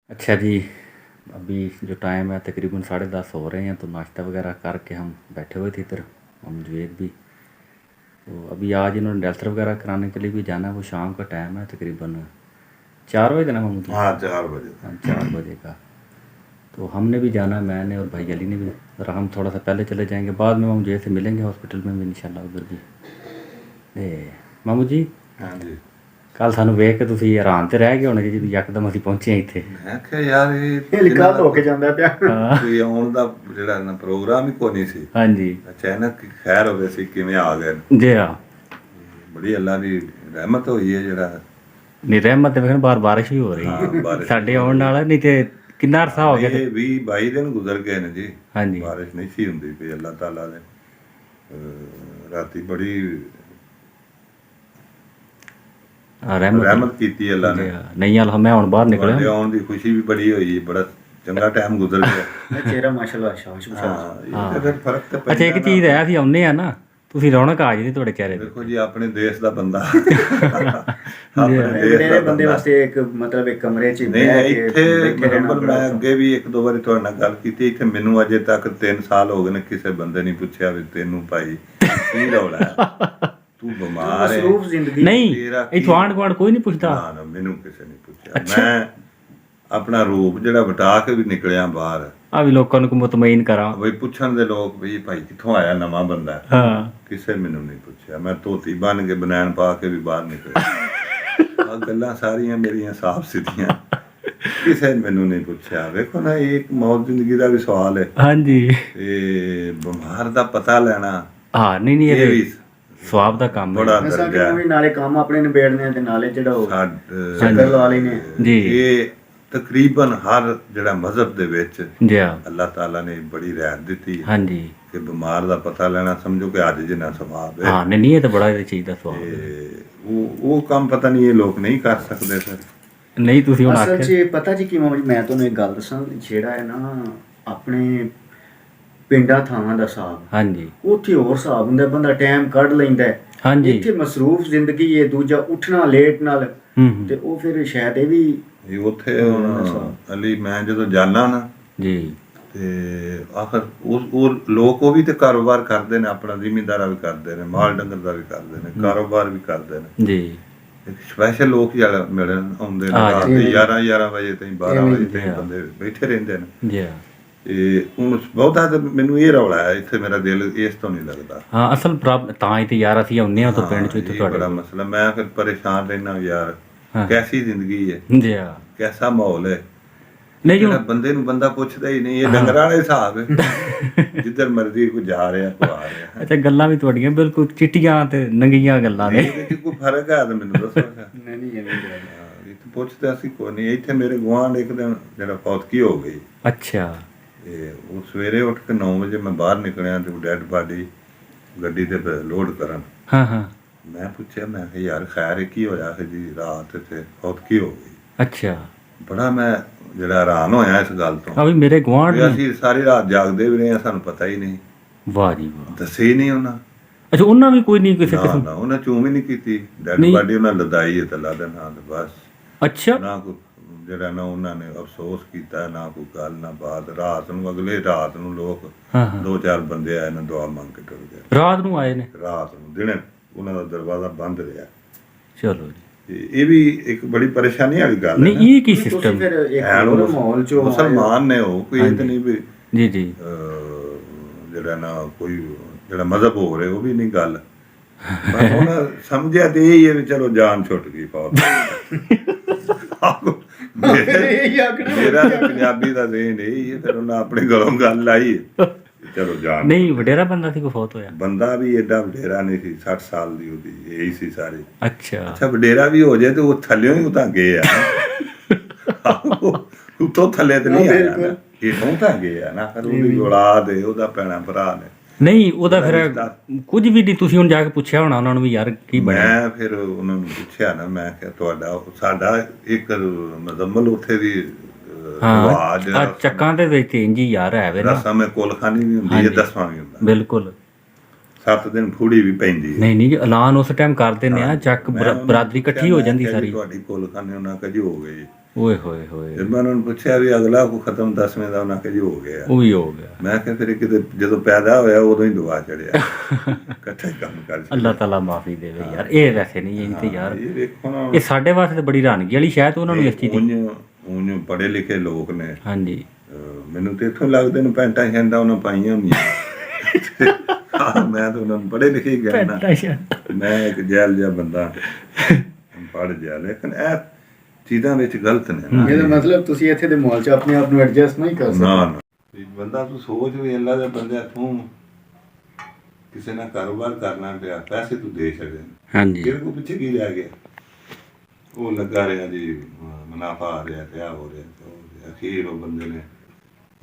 अच्छा जी, अभी जो टाइम है तकरीबन 10:30 हो रहे हैं, तो नाश्ता वगैरह करके हम बैठे हुए थे इधर, हम जुवेद भी। तो अभी आज इन्होंने डेल्थर वगैरह कराने के लिए भी जाना है। वो शाम का टाइम है, तकरीबन 4 बजे देना महमूद जी। हाँ 4 बजे। हाँ 4 बजे का। तो हमने भी जाना, मैंने और भाई अली ने भी। और हम थोड़ा सा पहले चले जाएंगे, बाद में मामू से मिलेंगे हॉस्पिटल में भी इंशाल्लाह उधर भी। ਤੇ ਮਾਮੂ ਜੀ, ਹਾਂਜੀ ਕੱਲ ਸਾਨੂੰ ਵੇਖ ਕੇ ਤੁਸੀਂ ਹੈਰਾਨ ਤੇ ਰਹਿ ਗਏ ਹੋਣੇ ਜਦੋਂ ਯਕਦਮ ਅਸੀਂ ਪਹੁੰਚੇ ਹਾਂ ਇੱਥੇ। ਮੈਂ ਕਿਹਾ ਯਾਰ ਇਹ ਇਹ ਕੱਲ ਹੋ ਕੇ ਜਾਂਦਾ ਪਿਆ। ਹਾਂ ਕੋਈ ਆਉਣ ਦਾ ਜਿਹੜਾ ਨਾ ਪ੍ਰੋਗਰਾਮ ਹੀ ਕੋਈ ਨਹੀਂ ਸੀ। ਹਾਂਜੀ ਅਚਾਨਕ ਖੈਰ ਹੋ ਗਈ ਸੀ, ਕਿਵੇਂ ਆ ਗਏ ਨੇ। ਜੀ ਹਾਂ। ਬੜੀ ਅੱਲਾ ਦੀ ਰਹਿਮਤ ਹੋਈ ਹੈ ਜਿਹੜਾ। ਨਹੀਂ ਰਹਿਮਤ ਤੇ ਵੇਖਣ ਬਾਹਰ ਬਾਰਿਸ਼ ਵੀ ਹੋ ਰਹੀ ਹਾਂ, ਹੈ ਬਾਰਿਸ਼ ਸਾਡੇ ਆਉਣ ਨਾਲ, ਨਹੀਂ ਤੇ ਕਿੰਨਾ ਅਰਸਾ ਹੋ ਗਿਆ। ਇਹ 20-22 ਦਿਨ ਗੁਜ਼ਰ ਗਏ ਨੇ ਜੀ। ਹਾਂਜੀ ਬਾਰਿਸ਼ ਨਹੀਂ ਸੀ ਹੁੰਦੀ ਪਈ। ਅੱਲਾ ਤਾਲਾ ਨੇ ਰਾਤੀ ਬੜੀ ਰਹਿਮਤ ਕੀਤੀ ਅੱਲਾ ਨੇ। ਨਹੀਂ ਹਾਲ ਮੈਂ ਹੁਣ ਬਾਹਰ ਤੁਹਾਡੇ ਨਿਕਲਿਆ। ਆਉਣ ਦੀ ਖੁਸ਼ੀ ਵੀ ਬੜੀ ਹੋਈ, ਬੜਾ ਚੰਗਾ ਟਾਈਮ ਗੁਜ਼ਰ ਗਿਆ। ਚਿਹਰਾ ਮਾਸ਼ਾਅੱਲਾ ਸ਼ਾਸ਼ ਹਾਂ ਇਹ ਤਾਂ ਫਿਰ ਫਰਕ ਤਾਂ ਅੱਛਾ ਪੈਂਦਾ ਇੱਕ ਨਾ। ਚੀਜ਼ ਹੈ, ਅਸੀਂ ਆਉਂਦੇ ਆ ਨਾ, ਤੁਸੀਂ ਰੌਣਕ ਆ ਜਾਂਦੀ ਤੁਹਾਡੇ ਚਿਹਰੇ ਤੇ। ਦੇਖੋ ਜੀ, ਆਪਣੇ ਦੇਸ਼ ਦਾ ਬੰਦਾ ਆਪਣੇ ਦੇਸ਼ ਮੇਰੇ ਦਾ ਬੰਦੇ ਬੰਦਾ। ਵਾਸਤੇ ਇੱਕ ਮਤਲਬ ਇੱਕ ਕਮਰੇ 'ਚ ਨਹੀਂ ਬਹਿ ਕੇ ਇੱਥੇ ਬੈਠੇ ਰਹਿਣਾ ਮਤਲਬ ਬੜਾ ਮੈਂ ਅੱਗੇ ਵੀ 1-2 ਵਾਰੀ ਤੁਹਾਡੇ ਨਾਲ ਗੱਲ ਕੀਤੀ। ਇੱਥੇ ਮੈਨੂੰ ਅਜੇ ਤੱਕ 3 ਸਾਲ ਹੋ ਗਏ ਨੇ, ਕਿਸੇ ਬੰਦੇ ਨਹੀਂ ਪੁੱਛਿਆ ਵੀ ਤੈਨੂੰ ਭਾਈ ਕੀ ਰੌਲਾ ਹੈ, ਤੂੰ ਬਿਮਾਰ ਹੈ। ਮਸਰੂਫ ਜ਼ਿੰਦਗੀ। ਨਹੀਂ ਤੇਰਾ ਕੀ- ਇੱਥੋਂ ਆਂਢ ਗੁਆਂਢ ਕੋਈ ਨਹੀਂ ਪੁੱਛਦਾ। ਨਾ ਨਾ ਮੈਨੂੰ ਕਿਸੇ ਨੇ ਪੁੱਛਿਆ। ਮੈਂ ਆਪਣਾ ਰੂਪ ਜਿਹੜਾ ਵਟਾ ਕੇ ਵੀ ਨਿਕਲਿਆ ਬਾਹਰ, ਆ ਵੀ ਲੋਕਾਂ ਨੂੰ ਮੁਤਮਈਨ ਕਰਾਂ। ਬਈ ਪੁੱਛਣ ਦੇ ਲੋਕ ਵੀ ਭਾਈ ਕਿੱਥੋਂ ਆਇਆ, ਨਵਾਂ ਬੰਦਾ ਹੈ। ਹਾਂ ਕਿਸੇ ਮੈਨੂੰ ਨਹੀਂ ਪੁੱਛਿਆ। ਮੈਂ ਧੋਤੀ ਬਣ ਕੇ ਬਨੈਣ ਪਾ ਕੇ ਵੀ ਬਾਹਰ ਨਿਕਲਿਆ। ਆ ਗੱਲਾਂ ਸਾਰੀਆਂ ਮੇਰੀਆਂ ਸਾਫ਼ ਸਿੱਧੀਆਂ, ਕਿਸੇ ਨੇ ਮੈਨੂੰ ਨਹੀਂ ਪੁੱਛਿਆ। ਵੇਖੋ ਨਾ, ਇਹ ਇੱਕ ਮੌਤ ਜ਼ਿੰਦਗੀ ਦਾ ਵੀ ਸਵਾਲ ਹੈ। ਹਾਂਜੀ ਤੇ ਬਿਮਾਰ ਦਾ ਪਤਾ ਲੈਣਾ ਹਾਂ ਨਹੀਂ ਨਹੀਂ ਇਹ ਇਹ ਵੀ ਸਵਾਬ ਦਾ ਕੰਮ ਹੈ। ਬੜਾ ਅਸਾਂ ਦਰਜਾ ਵੀ ਨਾਲੇ ਕੰਮ ਆਪਣੇ ਨਿਬੇੜਨੇ ਆ ਤੇ ਨਾਲੇ ਜਿਹੜਾ ਉਹ ਸਾਡ- ਚੱਕਰ ਲਵਾ ਲੈਨੇ। ਜੀ ਇਹ ਤਕਰੀਬਨ ਹਰ ਜਿਹੜਾ ਮਜ਼ਹਬ ਦੇ ਵਿੱਚ ਜੀ ਹਾਂ। ਅੱਲਾਹ ਤਾਲਾ ਨੇ ਬੜੀ ਰਹਿਮਤ ਦਿੱਤੀ ਹਾਂਜੀ ਕਿ ਬਿਮਾਰ ਦਾ ਪਤਾ ਲੈਣਾ ਸਮਝੋ ਕਿ ਅੱਜ ਜਿੰਨਾ ਸਵਾਬ ਹੈ। ਹਾਂ ਨਹੀਂ ਨਹੀਂ ਇਹ ਤਾਂ ਬੜਾ ਇਹ ਚੀਜ਼ ਦਾ ਸਵਾਬ ਹੈ। ਤੇ ਉਹ ਕੰਮ ਪਤਾ ਨਹੀਂ ਇਹ ਲੋਕ ਨਹੀਂ ਕਰ ਸਕਦੇ ਸਰ। ਨਹੀਂ ਤੁਸੀਂ ਹੁਣ ਅਸਲ ਆਖਿਆ 'ਚ ਪਤਾ ਜੀ ਕਿਵੇਂ ਮੈਂ ਤੁਹਾਨੂੰ ਇੱਕ ਗੱਲ ਦੱਸਾਂ, ਜਿਹੜਾ ਹੈ ਨਾ ਆਪਣੇ ਪਿੰਡਾਂ ਥਾਵਾਂ ਦਾ ਹਿਸਾਬ, ਹਾਂਜੀ ਉੱਥੇ ਹੋਰ ਹਿਸਾਬ ਹੁੰਦਾ, ਬੰਦਾ ਟਾਈਮ ਕੱਢ ਲੈਂਦਾ ਹੈ। ਹਾਂਜੀ ਇੱਥੇ ਮਸਰੂਫ ਜ਼ਿੰਦਗੀ ਹੈ, ਦੂਜਾ ਉੱਠਣਾ ਲੇਟ ਨਾਲ, ਹੂੰ ਤੇ ਉਹ ਫਿਰ ਸ਼ਾਇਦ ਇਹ ਵੀ ਇਹ ਉੱਥੇ ਹੁਣ ਅਲੀ ਮੈਂ ਜਦੋਂ ਜਾਣਾ ਨਾ ਜੀ ਤੇ ਆਖਰ ਉਹ ਲੋਕ ਉਹ ਵੀ ਤੇ ਕਾਰੋਬਾਰ ਕਰਦੇ ਨੇ, ਆਪਣਾ ਜ਼ਿਮੀਂਦਾਰਾ ਵੀ ਕਰਦੇ ਨੇ, ਮਾਲ ਡੰਗਰ ਦਾ ਵੀ ਕਰਦੇ ਨੇ, ਕਾਰੋਬਾਰ ਵੀ ਕਰਦੇ ਨੇ। ਜੀ ਸਪੈਸ਼ਲ ਲੋਕ ਜਿਹੜਾ ਮਿਲਣ ਆਉਂਦੇ ਨੇ ਰਾਤ ਦੇ 11 ਵਜੇ ਤਾਈਂ 12 ਵਜੇ ਤਾਈਂ ਬੰਦੇ ਬੈਠੇ ਰਹਿੰਦੇ ਨੇ। ਜੀ ਹਾਂ। ਤੇ ਹੁਣ ਬਹੁਤਾ ਤਾਂ ਮੈਨੂੰ ਇਹ ਰੌਲਾ ਹੈ, ਇੱਥੇ ਮੇਰਾ ਦਿਲ ਇਸ ਤੋਂ ਨਹੀਂ ਲੱਗਦਾ। ਹਾਂ ਅਸਲ ਪ੍ਰੋਬਲਮ ਤਾਂ ਹੀ ਤੇ ਯਾਰ ਅਸੀਂ ਆਉਂਦੇ ਹਾਂ ਤੋਂ ਪਿੰਡ ਚੋਂ ਇੱਥੇ ਇਹ ਤੁਹਾਡੇ ਬੜਾ ਮਸਲਾ। ਮੈਂ ਫਿਰ ਪਰੇਸ਼ਾਨ ਰਹਿਣਾ ਯਾਰ, ਹਾਂ। ਕੈਸੀ ਜ਼ਿੰਦਗੀ ਹੈ, ਜੀ ਹਾਂ। ਕੈਸਾ ਮਾਹੌਲ ਹੈ। ਨਹੀਂ ਜਿਹੜਾ ਜੀ ਬੰਦੇ ਨੂੰ ਬੰਦਾ ਪੁੱਛਦਾ ਹੀ ਨਹੀਂ। ਇਹ ਡੰਗਰਾਂ ਵਾਲੇ ਹਿਸਾਬ ਹੈ, ਜਿੱਧਰ ਮਰਜ਼ੀ ਕੋਈ ਜਾ ਰਿਹਾ ਕੋਈ ਆ ਰਿਹਾ। ਅੱਛਾ ਗੱਲਾਂ ਵੀ ਤੁਹਾਡੀਆਂ ਬਿਲਕੁਲ ਚਿੱਟੀਆਂ ਤੇ ਨੰਗੀਆਂ ਗੱਲਾਂ ਨੇ। ਇਹਦੇ 'ਚ ਕੋਈ ਫਰਕ ਹੈ ਤਾਂ ਮੈਨੂੰ ਦੱਸੋ। ਨਹੀਂ ਇੱਥੇ ਪੁੱਛਦਾ ਸੀ ਕੋਈ ਨਹੀਂ। ਇੱਥੇ ਮੇਰੇ ਗੁਆਂਢ ਇੱਕ ਦਿਨ ਜਿਹੜਾ ਫੌਤਗੀ ਹੋ ਗਈ, ਅੱਛਾ ਤੇ ਉਹ ਸਵੇਰੇ ਉੱਠ ਕੇ 9 ਵਜੇ ਮੈਂ ਬਾਹਰ ਨਿਕਲਿਆ ਤੇ ਉਹ ਡੈਡ ਬਾਡੀ ਗੱਡੀ ਤੇ ਲੋਡ ਕਰਨ। ਹਾਂ ਹਾਂ ਮੈਂ ਪੁੱਛਿਆ, ਮੈਂ ਕਿਹਾ ਯਾਰ ਖੈਰ ਕੀ ਹੋਇਆ ਹੈ ਜੀ, ਰਾਤ ਤੇ ਫੌਤਗੀ ਹੋ ਗਈ। ਅੱਛਾ ਬੜਾ ਮੈਂ ਜਿਹੜਾ ਹੈਰਾਨ ਹੋਇਆ ਇਸ ਗੱਲ ਤੋਂ। ਆ ਵੀ ਮੇਰੇ ਗੁਆਂਢ ਵੀ ਅਸੀਂ ਸਾਰੀ ਰਾਤ ਜਾਗਦੇ ਵੀ ਰਹੇ ਹਾਂ, ਸਾਨੂੰ ਪਤਾ ਹੀ ਨਹੀਂ, ਵਾਹ ਜੀ ਵਾਹ। ਦੱਸੇ ਹੀ ਨਹੀਂ ਉਹਨਾਂ। ਅੱਛਾ ਉਹਨਾਂ ਵੀ ਕੋਈ ਨਹੀਂ ਕਿਸੇ ਨਾ ਕਿਸਮ। ਨਾ ਉਹਨਾਂ ਚੂਮ ਹੀ ਨਹੀਂ ਕੀਤੀ। ਡੈਡ ਨਹੀਂ। ਬਾਡੀ ਉਹਨਾਂ ਲਦਾਈ ਹੈ ਤੇ ਲਾ ਦੇ ਨਾਲ ਬਸ। ਅੱਛਾ ਨਾ ਕੋਈ ਜਿਹੜਾ ਨਾ ਉਹਨਾਂ ਨੇ ਅਫਸੋਸ ਕੀਤਾ, ਨਾ ਕੋਈ ਗੱਲ ਨਾ ਬਾਤ। ਰਾਤ ਨੂੰ ਅਗਲੇ ਰਾਤ ਨੂੰ ਲੋਕ ਹਾਂ ਹਾਂ 2-4 ਬੰਦੇ ਆਏ ਨੇ, ਦੁਆ ਮੰਗ ਕੇ ਟੁਰ ਗਏ। ਰਾਤ ਨੂੰ ਆਏ ਨੇ। ਰਾਤ ਨੂੰ ਦਿਨੇ ਉਹਨਾਂ ਦਾ ਦਰਵਾਜ਼ਾ ਬੰਦ ਰਿਹਾ। ਚਲੋ ਜੀ। ਤੇ ਇਹ ਵੀ ਇੱਕ ਬੜੀ ਪਰੇਸ਼ਾਨੀ ਵਾਲੀ ਗੱਲ ਹੈ ਨਹੀਂ ਨਾ। ਇਹ ਕੀ ਤੁਸੀਂ ਸਿਸਟਮ। ਫਿਰ ਇੱਕ ਹੈ ਹੋਰ ਉਹ ਮਾਹੌਲ 'ਚੋਂ ਆਏ ਹੋ। ਮੁਸਲਮਾਨ ਨੇ ਉਹ, ਕੋਈ ਇਹ ਤਾਂ ਨਹੀਂ ਵੀ ਜੀ ਜੀ ਜਿਹੜਾ ਨਾ ਕੋਈ ਜਿਹੜਾ ਮਜ਼ਹਬ ਹੋ ਰਿਹਾ ਉਹ ਵੀ ਨਹੀਂ ਗੱਲ। ਪਰ ਉਹਨਾਂ ਸਮਝਿਆ ਤੇ ਇਹ ਹੀ ਹੈ ਵੀ ਚਲੋ ਜਾਨ ਛੁੱਟ ਗਈ ਫੌਤ। ਇਹ ਆਖਣਾ ਮੇਰਾ ਤਾਂ ਪੰਜਾਬੀ ਦਾ ਦੇਣ ਇਹ ਹੀ ਹੈ। ਫਿਰ ਉਹਨਾਂ ਆਪਣੇ ਗਲੋਂ ਗੱਲ ਲਾਈ ਹੈ, ਚਲੋ ਜਾਨ। ਨਹੀਂ ਵਡੇਰਾ ਬੰਦਾ ਸੀ ਕੋਈ ਫੌਤ ਹੋਇਆ। ਬੰਦਾ ਵੀ ਐਡਾ ਵਡੇਰਾ ਨਹੀਂ ਸੀ। 60 ਸਾਲ ਦੀ ਉਹਦੀ ਇਹੀ ਸੀ ਸਾਰੀ। ਅੱਛਾ ਅੱਛਾ ਵਡੇਰਾ ਵੀ ਹੋ ਜਾਏ ਤੇ ਉਹ ਥੱਲਿਓਂ ਹੀ ਉਤਾਂ ਗਏ ਆ। ਉੱਤੋਂ ਥੱਲੇ ਤੇ ਨਹੀਂ ਆਇਆ ਨਾ, ਹੇਠੋਂ ਤਾਂ ਗਏ ਆ ਨਾ। ਫਿਰ ਉਹਦੀ ਔਲਾਦ ਹੈ, ਉਹਦਾ ਭੈਣਾ ਭਰਾ ਨੇ। ਨਹੀਂ ਉਹਦਾ ਫਿਰ ਕੁਝ ਵੀ ਨਹੀਂ। ਤੁਸੀਂ ਹੁਣ ਜਾ ਕੇ ਪੁੱਛਿਆ ਹੋਣਾ ਉਹਨਾਂ ਨੂੰ ਵੀ ਯਾਰ ਕੀ ਬਣਿਆ। ਮੈਂ ਫਿਰ ਉਹਨਾਂ ਨੂੰ ਪੁੱਛਿਆ ਨਾ, ਮੈਂ ਕਿਹਾ ਤੁਹਾਡਾ ਸਾਡਾ ਇੱਕ ਮਜ਼ਮਲ ਉੱਥੇ ਦੀ ਰਿਵਾਜ ਆ ਚੱਕਾਂ ਦੇ ਵਿੱਚ ਇੰਜ ਹੀ ਯਾਰ ਹੈ ਵੇ ਨਾ। ਰਸਮ ਹੈ, ਕੋਲਖਾਨੀ ਵੀ ਹੁੰਦੀ ਹੈ, 10ਵਾਂ ਵੀ ਹੁੰਦਾ। ਬਿਲਕੁਲ 7 ਦਿਨ ਫੂੜੀ ਵੀ ਪੈਂਦੀ ਹੈ। ਨਹੀਂ ਨਹੀਂ ਜੀ ਐਲਾਨ ਉਸ ਟਾਈਮ ਕਰ ਦਿੰਦੇ ਆ, ਚੱਕ ਮੈਂ ਉਹਨੂੰ ਬਰਾਦਰੀ ਇਕੱਠੀ ਹੋ ਜਾਂਦੀ ਮੈਂ ਕਿਹਾ ਸਾਰੀ। ਤੁਹਾਡੀ ਕੋਲਖਾਨੀ ਉਹਨਾਂ ਕਦੀ ਹੋ ਗਈ। ਓਏ ਹੋਏ ਹੋਏ, ਫਿਰ ਮੈਂ ਉਹਨਾਂ ਨੂੰ ਪੁੱਛਿਆ ਵੀ ਅਗਲਾ ਕੋ ਖਤਮ 10ਵੇਂ ਦਾ, ਉਹਨਾਂ ਕਿ ਜੀ ਹੋ ਗਿਆ। ਉਹ ਵੀ ਹੋ ਗਿਆ। ਮੈਂ ਕਿਹਾ ਫਿਰ ਕਿਤੇ ਜਦੋਂ ਪੈਦਾ ਹੋਇਆ ਉਦੋਂ ਹੀ ਦੁਆ ਚੜਿਆ, ਇਕੱਠਾ ਹੀ ਕੰਮ ਕਰ ਛੱਡਿਆ। ਅੱਲਾਹ ਤਾਲਾ ਮਾਫੀ ਦੇਵੇ ਯਾਰ, ਇਹ ਵੈਸੇ ਨਹੀਂ ਇਹ ਤੇ ਯਾਰ, ਇਹ ਵੇਖੋ ਨਾ, ਇਹ ਸਾਡੇ ਵਾਸਤੇ ਤਾਂ ਬੜੀ ਹੈਰਾਨਗੀ ਵਾਲੀ ਸ਼ਾਇਦ ਉਹਨਾਂ ਨੂੰ ਇਸ ਚੀਜ਼ ਦੀ। ਉਂਝ ਪੜ੍ਹੇ ਲਿਖੇ ਲੋਕ ਨੇ, ਹਾਂਜੀ ਮੈਨੂੰ ਤੇ ਇੱਥੋਂ ਲੱਗਦੇ ਨੇ ਪੈਂਟਾਂ ਸ਼ੈਂਟਾਂ ਉਹਨਾਂ ਪਾਈਆਂ ਹੁੰਦੀਆਂ। ਮੈਂ ਤਾਂ ਉਹਨਾਂ ਨੂੰ ਪੜ੍ਹੇ ਲਿਖੇ ਹੀ ਗਿਆ ਨਾ, ਮੈਂ ਇੱਕ ਜੈਲ ਜਿਹਾ ਬੰਦਾ ਪੜ੍ਹ ਗਿਆ, ਲੇਕਿਨ ਇਹ ਚੀਜ਼ਾਂ ਵਿੱਚ ਗਲਤ ਨੇ ਨਾ। ਇਹਦਾ ਮਤਲਬ ਤੁਸੀਂ ਇੱਥੇ ਦੇ ਮਾਹੌਲ 'ਚ ਆਪਣੇ ਆਪ ਨੂੰ ਐਡਜਸਟ ਨਹੀਂ ਕਰ ਸਕਦੇ। ਨਾ ਵੀ ਬੰਦਾ ਤੂੰ ਸੋਚ ਵੀ ਅੱਲਾ ਦੇ ਬੰਦਿਆ, ਤੂੰ ਕਿਸੇ ਨਾਲ ਕਾਰੋਬਾਰ ਕਰਨਾ ਪਿਆ, ਪੈਸੇ ਤੂੰ ਦੇ ਛੱਡੇ, ਹਾਂਜੀ ਤੇਰੇ ਕੋਲ ਪਿੱਛੇ ਕੀ ਰਹਿ ਗਿਆ? ਉਹ ਲੱਗਾ ਰਿਹਾ ਜੀ, ਮੁਨਾਫਾ ਆ ਰਿਹਾ, ਤੇ ਆ ਹੋ ਰਿਹਾ, ਤੇ ਉਹ ਹੋ ਰਿਹਾ। ਅਖੀਰ ਉਹ ਬੰਦੇ ਨੇ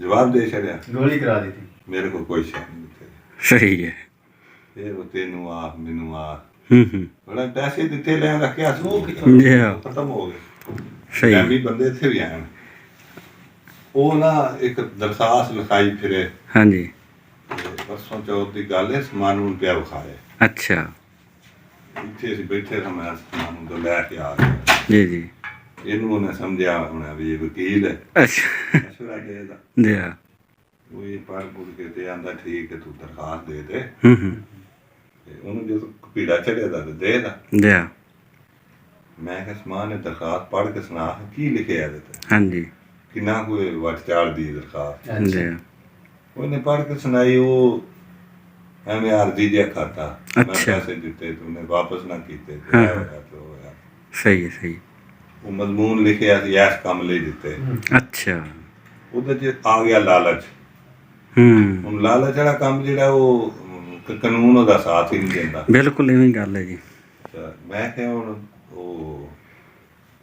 ਜਵਾਬ ਦੇ ਛੱਡਿਆ, ਗੋਲੀ ਕਰਾ ਦਿੱਤੀ। ਮੇਰੇ ਕੋਲ ਕੋਈ ਸ਼ੈ ਨਹੀਂ ਦਿੱਤੇ। ਸਹੀ ਹੈ। ਫਿਰ ਉਹ ਤੈਨੂੰ ਆ ਮੈਨੂੰ ਆ ਹੂੰ ਬੜਾ ਪੈਸੇ ਦਿੱਤੇ ਲੈ ਰੱਖਿਆ ਸੋ ਜੀ ਹਾਂ। ਖਤਮ ਹੋ ਗਏ। ਸਹੀ। ਪੰਜਾਬੀ ਬੰਦੇ ਇੱਥੇ ਵੀ ਆਏ, ਉਹ ਨਾ ਇੱਕ ਦਰਖਾਸਤ ਲਿਖਾਈ ਫਿਰੇ, ਹਾਂਜੀ ਤੇ ਪਰਸੋਂ ਚੌਥ ਦੀ ਗੱਲ ਹੈ, ਸਮਾਨ ਨੂੰ ਪਿਆ ਵਿਖਾਏ, ਅੱਛਾ ਇੱਥੇ ਅਸੀਂ ਬੈਠੇ ਸਾਂ, ਮੈਂ ਸਮਾਨ ਨੂੰ ਲੈ ਕੇ ਆ ਗਿਆ। ਜੀ ਜੀ ਇਹਨੂੰ ਉਹਨੇ ਸਮਝਿਆ ਹੋਣਾ ਵੀ ਇਹ ਵਕੀਲ ਹੈ, ਅੱਛਾ ਮਸ਼ਵਰਾ ਦੇ ਇਹਦਾ। ਜੀ ਹਾਂ। ਉਹ ਇਹ ਪੜ੍ਹ ਪੁੜ ਕੇ ਤੇ ਆਂਦਾ ਠੀਕ ਹੈ, ਤੂੰ ਦਰਖਾਸਤ ਦੇ ਦੇ। ਹੂੰ ਤੇ ਉਹਨੂੰ ਜਦੋਂ ਪੀੜਾ ਚੜਿਆ ਦਾ ਦੇ ਦਾ। ਜੀ ਹਾਂ। ਮੈਂ ਕਿਹਾ ਸਮਾਨ ਨੇ ਦਰਖਾਸਤ ਪੜ੍ਹ ਕੇ ਸੁਣਾ, ਕੀ ਲਿਖਿਆ ਇਹਦੇ ਤੇ, ਹਾਂਜੀ ਕਿੰਨਾ ਕੋਈ ਵਟ ਚਾੜ ਦੀ ਦਰਖਾਸਤ। ਜੀ ਹਾਂ। ਉਹਨੇ ਪੜ੍ਹ ਕੇ ਸੁਣਾਈ, ਉਹ ਐਵੇਂ ਅਰਜ਼ੀ ਜਿਹਾ ਖਾਤਾ, ਮੈਂ ਅੱਛਾ। ਪੈਸੇ ਦਿੱਤੇ, ਤੂਨੇ ਵਾਪਸ ਨਾ ਕੀਤੇ, ਤੇ ਹਾਂ। ਇਹ ਹੋਇਆ ਤੇ ਉਹ ਹੋਇਆ। ਸਹੀ ਹੈ ਸਹੀ। ਉਹ ਮਜ਼ਮੂਨ ਲਿਖਿਆ ਸੀ ਐਸ ਕੰਮ ਲਈ ਦਿੱਤੇ, ਅੱਛਾ ਉਹਦੇ 'ਚ ਆ ਗਿਆ ਲਾਲਚ। ਹੂੰ ਹੁਣ ਲਾਲਚ ਵਾਲਾ ਕੰਮ ਜਿਹੜਾ ਉਹ ਕਾਨੂੰਨ ਉਹਦਾ ਸਾਥ ਹੀ ਨਹੀਂ ਦਿੰਦਾ। ਬਿਲਕੁਲ ਇਵੇਂ ਹੀ ਗੱਲ ਹੈ ਜੀ। ਤਾਂ ਮੈਂ ਕਿਹਾ ਹੁਣ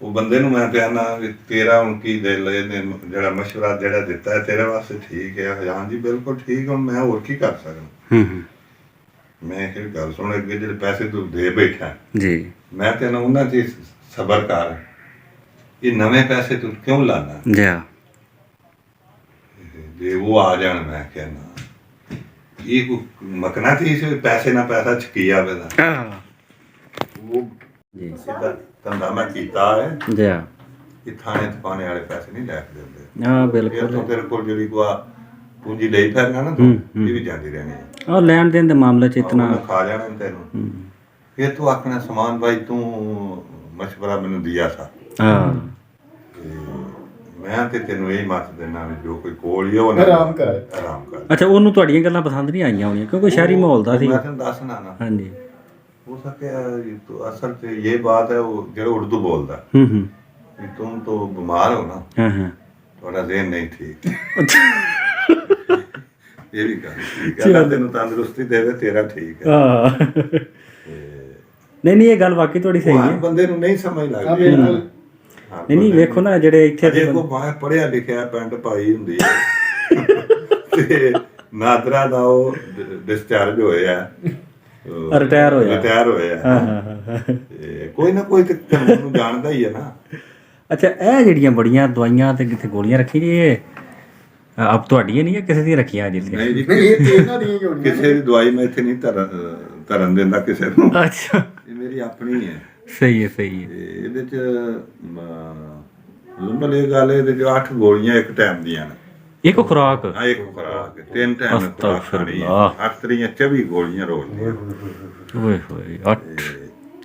ਉਹ ਬੰਦੇ ਨੂੰ ਮੈਂ ਪਿਆਨਾ ਵੀ ਤੇਰਾ ਹੁਣ ਕੀ ਦਿਲ ਇਹਨੇ ਜਿਹੜਾ ਮਸ਼ਵਰਾ ਜਿਹੜਾ ਦਿੱਤਾ ਹੈ ਤੇਰੇ ਵਾਸਤੇ ਠੀਕ ਹੈ? ਹਾਂ ਜੀ ਬਿਲਕੁਲ ਠੀਕ, ਹੁਣ ਮੈਂ ਹੋਰ ਕੀ ਕਰ ਸਕਦਾ? ਹੂੰ ਮੈਂ ਕਿਹਾ ਗੱਲ ਸੁਣ, ਅੱਗੇ ਜਿਹੜੇ ਪੈਸੇ ਤੂੰ ਦੇ ਬੈਠਾ, ਜੀ ਮੈਂ ਤੈਨੂੰ ਉਹਨਾਂ 'ਚ ਸਬਰ ਕਰ, ਇਹ ਨਵੇਂ ਪੈਸੇ ਤੂੰ ਕਿਉਂ ਲਾਣਾ? ਜੀ ਹਾਂ। ਜੇ ਉਹ ਆ ਜਾਣ, ਮੈਂ ਕਿਹਾ ਨਾ, ਇਹ ਕੋਈ ਮਕਨਾ ਤੀ ਸੀ ਪੈਸੇ ਨਾਲ ਪੈਸਾ ਛਕੀ ਆਵੇ ਦਾ। ਆਹ, ਉਹ ਜੀ ਸਿੱਧਾ ਧੰਦਾ ਮੈਂ ਕੀਤਾ ਹੈ, ਜੀ ਹਾਂ। ਇਹ ਥਾਣੇ ਥਾਣੇ ਵਾਲੇ ਪੈਸੇ ਨਹੀਂ ਲੈ ਕੇ ਦਿੰਦੇ। ਹਾਂ ਇਹ ਬਿਲਕੁਲ। ਤੋਂ ਤੇਰੇ ਕੋਲ ਜਿਹੜੀ ਕੋ ਪੂੰਜੀ ਲਈ ਫਿਰਨਾ ਨਾ, ਤੂੰ ਇਹ ਵੀ ਜਾਂਦੀ ਰਹਿਣੀ ਹੈ। ਆਹ ਲੈਣ ਦੇਣ ਦੇ ਮਾਮਲੇ 'ਚ ਇਤਨਾ ਉਹਨੇ ਖਾ ਜਾਣਾ ਤੈਨੂੰ। ਫਿਰ ਤੂੰ ਆਖਣਾ ਸਮਾਨ ਭਾਈ ਤੂੰ ਮਸ਼ਵਰਾ ਮੈਨੂੰ ਦਿਆ ਸਾ, ਹਾਂ ਮੈਂ ਤੇ ਤੈਨੂੰ ਇਹ ਮੱਤ ਦੇਣਾ ਵੀ ਜੋ ਕੋਈ ਕੋਲ ਹੀ ਉਹ ਆਰਾਮ ਕਰ। ਆਰਾਮ ਕਰ। ਅੱਛਾ, ਉਹਨੂੰ ਤੁਹਾਡੀਆਂ ਗੱਲਾਂ ਪਸੰਦ ਨਹੀਂ ਆਈਆਂ ਹੋਣੀਆਂ ਕਿਉਂਕਿ ਸ਼ਹਿਰੀ ਮਾਹੌਲ ਦਾ ਸੀ। ਮੈਂ ਤੈਨੂੰ ਦੱਸਣਾ ਨਾ, ਹਾਂਜੀ हो सके तो असल से ये बात है, वो जो उर्दू बोलता हूँ कि तुम तो बीमार हो ना, हाँ हाँ थोड़ा ज़हन नहीं ठीक। ये भी कहा अल्लाह तेन तंदुरुस्ती देवे, तेरा ठीक है। नहीं नहीं, ये गल वाकई थोड़ी सही है। बंदे ਨੂੰ ਨਹੀਂ ਸਮਝ ਲੱਗਦੀ। नहीं नहीं, ਵੇਖੋ ਨਾ ਜਿਹੜੇ ਇੱਥੇ ਜੇ ਕੋ ਬਾਹਰ ਪੜਿਆ ਲਿਖਿਆ ਪੈਂਟ ਪਾਈ ਹੁੰਦੀ ਹੈ ਤੇ ਨਾਦਰਾ ਦਾ ਉਹ ਡਿਸਚਾਰਜ ਹੋਇਆ, ਰਿਟਾਇਰ ਹੋਇਆ। ਤੇ ਕੋਈ ਨਾ ਕੋਈ ਤੇ ਕਾਨੂੰਨ ਨੂੰ ਜਾਣਦਾ ਹੀ ਹੈ ਨਾ। ਅੱਛਾ, ਇਹ ਜਿਹੜੀਆਂ ਬੜੀਆਂ ਦਵਾਈਆਂ ਤੇ ਕਿਤੇ ਗੋਲੀਆਂ ਰੱਖੀ ਜੀ, ਇਹ ਆਪ ਤੁਹਾਡੀਆਂ ਨਹੀਂ ਹੈ, ਕਿਸੇ ਦੀਆਂ ਰੱਖੀਆਂ ਜਿੱਥੇ? ਨਹੀਂ ਜੀ, ਇਹ ਤੇ ਇਹਨਾਂ ਦੀਆਂ ਹੀ ਹੋਣੀਆਂ। ਕਿਸੇ ਦੀ ਦਵਾਈ ਮੈਂ ਇੱਥੇ ਨਹੀਂ ਧਰਨ ਦਿੰਦਾ ਕਿਸੇ ਨੂੰ। ਅੱਛਾ, ਇਹ ਮੇਰੀ ਆਪਣੀ ਹੈ। ਸਹੀ ਹੈ ਸਹੀ ਹੈ। ਤੇ ਇਹਦੇ ਚ ਲੰਬਲ ਇਹ ਗੱਲ, ਇਹਦੇ ਚ 8 ਗੋਲੀਆਂ ਇੱਕ ਟਾਈਮ ਦੀਆਂ ਨੇ। ਇੱਕ ਖੁਰਾਕ? ਆ ਇੱਕ ਖੁਰਾਕ 3 ਟਾਈਮ ਖੁਰਾਕ ਖਾਣੀ ਹੈ। 8 ਤਰੀਆਂ 24 ਗੋਲੀਆਂ ਰੋਜ਼ ਦੀਆਂ। ਓਏ ਹੋਏ,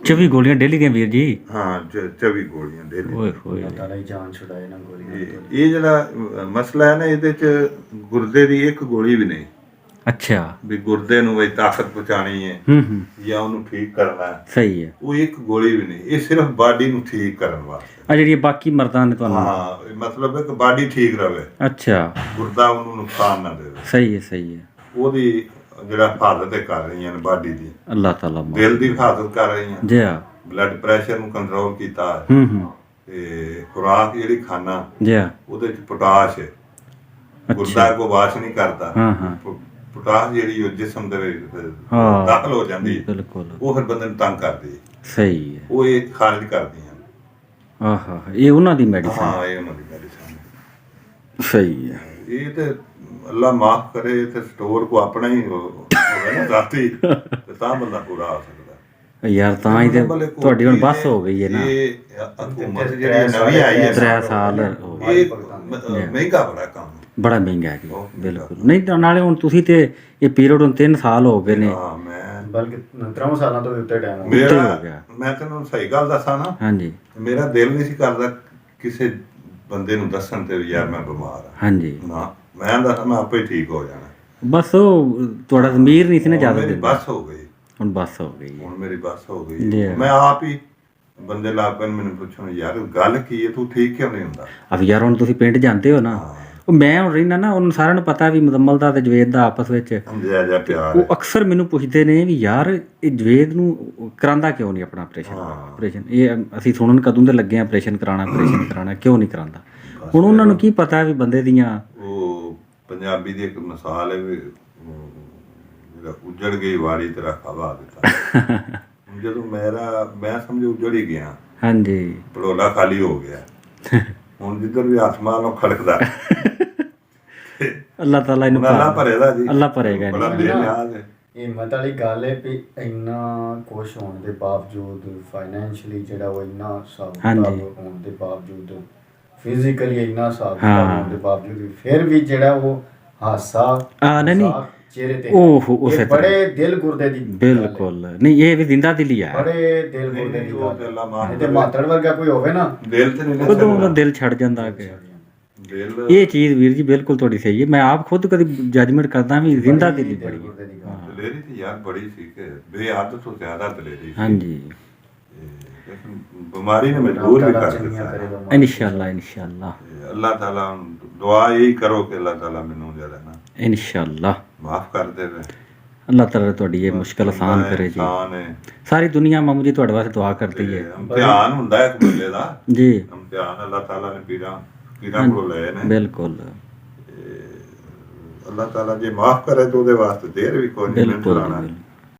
24 ਗੋਲੀਆਂ ਡੇਲੀ ਦੀਆਂ ਵੀਰ ਜੀ? ਹਾਂ 24 ਗੋਲੀਆਂ ਡੇਲੀ। ਓਏ ਹੋਏ, ਤਾਲਾ ਹੀ ਜਾਨ ਛੁਡਾਏ ਨਾ ਗੋਲੀਆਂ ਤੋਂ। ਇਹ ਜਿਹੜਾ ਮਸਲਾ ਹੈ ਨਾ, ਇਹਦੇ ਚ ਗੁਰਦੇ ਦੀ ਇੱਕ ਗੋਲੀ ਵੀ ਨਹੀਂ। ਅੱਛਾ, ਵੀ ਗੁਰਦੇ ਨੂੰ ਵੀ ਤਾਕਤ ਪਹੁੰਚਾਣੀ ਹੈ ਹੂੰ ਜਾਂ ਉਹਨੂੰ ਠੀਕ ਕਰਨਾ ਹੈ, ਸਹੀ ਹੈ। ਉਹ ਇੱਕ ਗੋਲੀ ਵੀ ਨਹੀਂ। ਇਹ ਸਿਰਫ ਬਾਡੀ ਨੂੰ ਠੀਕ ਕਰਨ ਵਾਸਤੇ। ਆ ਜਿਹੜੀਆਂ ਬਾਕੀ ਮਰਦਾਂ ਨੇ ਤੁਹਾਨੂੰ? ਹਾਂ, ਮਤਲਬ ਹੈ ਕਿ ਬਾਡੀ ਠੀਕ ਰਵੇ, ਅੱਛਾ, ਗੁਰਦਾ ਉਹਨੂੰ ਨੁਕਸਾਨ ਨਾ ਦੇਵੇ। ਸਹੀ ਹੈ ਸਹੀ ਹੈ। ਉਹਦੀ ਜਿਹੜਾ ਹਿਫਾਜ਼ਤ ਕਰ ਰਹੀਆਂ ਨੇ ਬਾਡੀ ਦੀ, ਅੱਲਾਹ ਤਾਲਾ ਦਿਲ ਦੀ ਹਿਫਾਜ਼ਤ ਕਰ ਰਹੀਆਂ, ਜੀ ਹਾਂ। ਬਲੱਡ ਪ੍ਰੈਸ਼ਰ ਨੂੰ ਕੰਟਰੋਲ ਕੀਤਾ ਹੈ। ਹੂੰ ਤੇ ਖੁਰਾਕ ਜਿਹੜੀ ਖਾਣਾ, ਜੀ ਹਾਂ। ਉਹਦੇ ਚ ਪੋਟਾਸ਼ ਹੈ, ਗੁਰਦਾ ਕੋ ਵਾਸ਼ ਨਹੀਂ ਕਰਦਾ। ਹਾਂ ਹਾਂ, ਪੋਟਾਸ਼ ਜਿਹੜੀ ਉਹ ਜਿਸਮ ਦੇ ਵਿੱਚ ਹਾਂ। ਦਾਖਲ ਹੋ ਜਾਂਦੀ ਹੈ, ਬਿਲਕੁਲ ਉਹ ਫਿਰ ਬੰਦੇ ਨੂੰ ਤੰਗ ਕਰਦੀ ਹੈ, ਸਹੀ ਹੈ। ਉਹ ਇਹ ਖਾਰਜ ਕਰਦੀਆਂ। ਆਹਾ, ਇਹ ਉਹਨਾਂ ਦੀ ਮੈਡੀਸਨ? ਹਾਂ, ਇਹ ਉਹਨਾਂ ਦੀ ਮੈਡੀਸਨ। ਸਹੀ ਹੈ। ਇਹ ਤੇ ਅੱਲਾ ਮਾਫ ਕਰੇ, ਤੇ ਸਟੋਰ ਕੋ ਆਪਣਾ ਹੀ ਹੋਵੇ ਨਾ ਰਾਤੀ, ਤੇ ਤਾਂ ਬੰਦਾ ਪੂਰਾ ਆ ਸਕਦਾ। ਯਾਰ ਤਾਂ ਹੀ ਤੇ ਤੁਹਾਡੀ ਹੁਣ ਬੱਸ ਹੋ ਗਈ ਹੈ ਨਾ, ਇਹ ਹਕੂਮਤ ਜਿਹੜੀ ਨਵੀਂ ਆਈ ਹੈ 3 ਸਾਲ ਹੋ ਗਏ। ਇਹ ਮਹਿੰਗਾ ਬੜਾ ਕੰਮ। ਬੜਾ ਮਹਿੰਗਾ ਹੈ ਜੀ, ਬਿਲਕੁਲ। ਨਹੀਂ ਤਾਂ ਨਾਲੇ ਹੁਣ ਤੁਸੀਂ ਤੇ ਇਹ ਪੀਰੀਅਡ ਹੁਣ 3 ਸਾਲ ਹੋ ਗਏ ਨੇ, ਹਾਂ ਮੈਂ ਬਲਕਿ 3 ਸਾਲਾਂ ਤੋਂ ਵੀ ਉੱਤੇ ਟਾਈਮ ਹੋ ਗਿਆ। ਉੱਤੇ ਮੇਰਾ ਹੋ ਗਿਆ। ਮੈਂ ਤੈਨੂੰ ਸਹੀ ਗੱਲ ਦੱਸਾਂ ਨਾ, ਹਾਂਜੀ ਮੇਰਾ ਦਿਲ ਨਹੀਂ ਸੀ ਕਰਦਾ ਕਿਸੇ ਬੰਦੇ ਨੂੰ ਦੱਸਣ ਤੇ ਵੀ ਯਾਰ ਮੈਂ ਬਿਮਾਰ ਆ। ਹਾਂਜੀ, ਨਾ ਮੈਂ ਦੱਸਾਂ ਮੈਂ ਆਪੇ ਹੀ ਠੀਕ ਹੋ ਜਾਣਾ। ਬਸ ਉਹ ਤੁਹਾਡਾ ਜ਼ਮੀਰ ਨਹੀਂ ਸੀ ਨਾ ਜ਼ਿਆਦਾ ਮੇਰੀ ਦਿੰਦਾ। ਬੱਸ ਹੋ ਗਈ, ਹੁਣ ਬੱਸ ਹੋ ਗਈ ਹੈ। ਹੁਣ ਮੇਰੀ ਬੱਸ ਹੋ ਜੀ। ਗਈ। ਮੈਂ ਆਪ ਹੀ ਬੰਦੇ ਲੱਗ ਪਏ ਮੈਨੂੰ ਪੁੱਛਣ ਯਾਰ ਗੱਲ ਕੀ ਹੈ, ਤੂੰ ਠੀਕ ਕਿਉਂ ਨਹੀਂ ਹੁੰਦਾ? ਅਬ ਯਾਰ ਹੁਣ ਤੁਸੀਂ ਪਿੰਡ ਜਾਂਦੇ ਹੋ ਨਾ, ਉਹ ਮੈਂ ਹੁਣ ਰਹਿਣਾ ਨਾ, ਉਹਨਾਂ ਸਾਰਿਆਂ ਨੂੰ ਪਤਾ ਵੀ ਮੁਜ਼ੰਮਲ ਦਾ ਤੇ ਜਵੇਦ ਦਾ ਆਪਸ ਵਿੱਚ ਸਮਝਿਆ ਜਾ ਪਿਆਰ ਉਹ ਅਕਸਰ ਮੈਨੂੰ ਪੁੱਛਦੇ ਨੇ ਵੀ ਯਾਰ ਇਹ ਜਵੇਦ ਨੂੰ ਕਰਾਂਦਾ ਕਿਉਂ ਨਹੀਂ ਆਪਣਾ ਆਪਰੇਸ਼ਨ ਇਹ ਅਸੀਂ ਸੁਣਨ ਕਦੋਂ ਦੇ ਲੱਗੇ ਆ ਆਪਰੇਸ਼ਨ ਕਰਾਣਾ ਕਿਉਂ ਨਹੀਂ ਕਰਾਂਦਾ। ਹੁਣ ਉਹਨਾਂ ਨੂੰ ਕੀ ਪਤਾ ਵੀ ਬੰਦੇ ਦੀਆਂ ਉਹ ਪੰਜਾਬੀ ਦੀ ਇੱਕ ਮਿਸਾਲ ਹੈ ਵੀ ਜਿਹੜਾ ਉੱਜੜ ਗਈ ਵਾੜੀ ਤੇ ਰੱਖਾ ਵਾ ਦਿੱਤਾ। ਜਦੋਂ ਮੈਂ ਸਮਝੋ ਉੱਜੜ ਹੀ ਗਿਆ, ਹਾਂਜੀ ਪੜੋਲਾ ਖਾਲੀ ਹੋ ਗਿਆ। ਹੁਣ ਜਿੱਧਰ ਵੀ ਹੱਥ ਮਾਰਨੋਂ ਖੜਕਦਾ। ਅੱਲਾਹ ਤਾਲਾ ਇਹਨੂੰ ਅੱਲਾ ਭਰੇਗਾ ਜੀ, ਅੱਲਾਹ ਭਰੇਗਾ ਬੜਾ ਬੇਨਿਆਜ਼ ਹੈ। ਹਿੰਮਤ ਵਾਲੀ ਗੱਲ ਹੈ ਵੀ ਇੰਨਾ ਕੁਛ ਹੋਣ ਦੇ ਬਾਵਜੂਦ ਫਾਈਨੈਂਸ਼ਲੀ ਜਿਹੜਾ ਉਹ ਇੰਨਾ ਸਾਬਤ ਹੋਣ ਦੇ ਬਾਵਜੂਦ, ਫਿਜ਼ੀਕਲੀ ਇੰਨਾ ਸਾਬਤ ਹੋਣ ਦੇ ਬਾਵਜੂਦ ਵੀ ਫਿਰ ਵੀ ਜਿਹੜਾ ਉਹ ਹਾਸਾ ਨਹੀਂ ਚਿਹਰੇ ਤੇ ਉਹ ਉਸੇ ਬੜੇ ਦਿਲ ਗੁਰਦੇ ਦੀ ਬਿਲਕੁਲ ਨਹੀਂ, ਇਹ ਵੀ ਜ਼ਿੰਦਾ ਦਿਲੀ ਆ, ਬੜੇ ਦਿਲ ਗੁਰਦੇ ਦੀ ਉਹ ਤੇ ਅੱਲਾ ਮਾਫ ਗੱਲ ਤੇ ਮਾਤੜ ਵਰਗਾ ਕੋਈ ਹੋਵੇ ਨਾ, ਦਿਲ ਤੇ ਨਹੀਂ ਉਦੋਂ ਉਹਦਾ ਦਿਲ ਛੱਡ ਜਾਂਦਾ ਕਿ ਦਿਲ ਇਹ ਚੀਜ਼ ਵੀਰ ਜੀ ਬਿਲਕੁਲ ਤੁਹਾਡੀ ਸਹੀ ਹੈ। ਮੈਂ ਆਪ ਖੁਦ ਕਦੀ ਜਜਮੈਂਟ ਕਰਦਾ ਵੀ ਜ਼ਿੰਦਾ ਦਿਲੀ ਬੜੀ ਹੈ। ਦਲੇਰੀ ਤੇ ਯਾਰ ਬੜੀ ਸੀ ਕਿ ਬੇਹੱਦ ਤੋਂ ਜ਼ਿਆਦਾ ਦਲੇਰੀ ਸੀ। ਹਾਂਜੀ ਲੇਕਿਨ ਬਿਮਾਰੀ ਨੇ ਮਜਬੂਰ ਵੀ ਕਰ ਦਿੱਤਾ। ਇਨਸ਼ਾਅੱਲਾ ਇਨਸ਼ਾਅੱਲਾ ਅੱਲਾਹ ਤਾਲਾ ਦੁਆ ਇਹੀ ਕਰੋ ਕਿ ਅੱਲਾਹ ਤਾਲਾ ਮੈਨੂੰ ਜਿਹੜਾ ਨਾ ਇਨਸ਼ਾਅੱਲਾ ਮਾਫ ਕਰ ਦੇਵੇ। ਅੱਲਾਹ ਤਾਲਾ ਤੁਹਾਡੀ ਇਹ ਮੁਸ਼ਕਲ ਆਸਾਨ ਕਰੇ ਜੀ। ਸਾਰੀ ਦੁਨੀਆ ਮਾਮੂ ਜੀ ਤੁਹਾਡੇ ਵਾਸਤੇ ਦੁਆ ਕਰਦੀ ਹੈ। ਇਮਤਿਹਾਨ ਹੁੰਦਾ ਹੈ ਇੱਕ ਬੰਦੇ ਦਾ ਜੀ, ਇਮਤਿਹਾਨ ਅੱਲਾਹ ਤਾਲਾ ਨੇ ਪੀਰਾਂ ਕੋਲ ਲਏ ਨੇ। ਬਿਲਕੁਲ ਅੱਲਾਹ ਤਾਲਾ ਜੇ ਮਾਫ ਕਰੇ ਤਾਂ ਉਹਦੇ ਵਾਸਤੇ ਦੇਰ ਵੀ ਕੋਈ ਨਹੀਂ। ਬਿਲਕੁਲ।